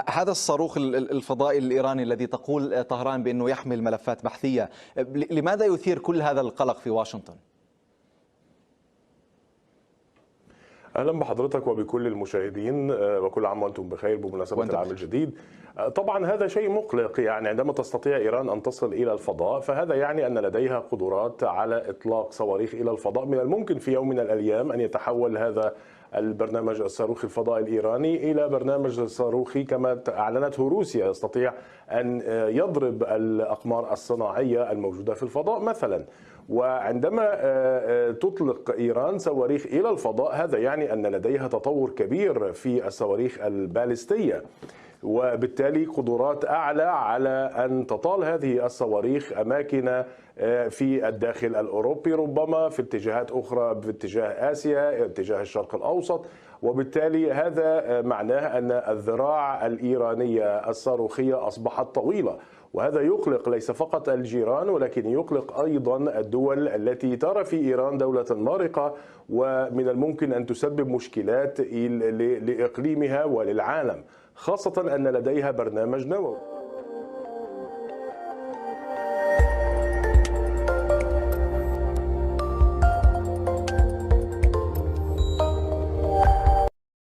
هذا الصاروخ الفضائي الإيراني الذي تقول طهران بأنه يحمل ملفات بحثية، لماذا يثير كل هذا القلق في واشنطن؟ اهلا بحضرتك وبكل المشاهدين، وكل عام وانتم بخير بمناسبه العام الجديد. طبعا هذا شيء مقلق، يعني عندما تستطيع ايران ان تصل الى الفضاء فهذا يعني ان لديها قدرات على اطلاق صواريخ الى الفضاء. من الممكن في يوم من الايام ان يتحول هذا البرنامج الصاروخي الفضائي الإيراني إلى برنامج صاروخي كما أعلنته روسيا، يستطيع أن يضرب الأقمار الصناعية الموجودة في الفضاء مثلا. وعندما تطلق إيران صواريخ إلى الفضاء هذا يعني أن لديها تطور كبير في الصواريخ البالستية، وبالتالي قدرات أعلى على أن تطال هذه الصواريخ أماكن في الداخل الأوروبي، ربما في اتجاهات أخرى في اتجاه آسيا، اتجاه الشرق الأوسط. وبالتالي هذا معناه أن الذراع الإيرانية الصاروخية أصبحت طويلة، وهذا يقلق ليس فقط الجيران ولكن يقلق أيضا الدول التي ترى في إيران دولة مارقة، ومن الممكن أن تسبب مشكلات لإقليمها وللعالم، خاصة أن لديها برنامج نووي.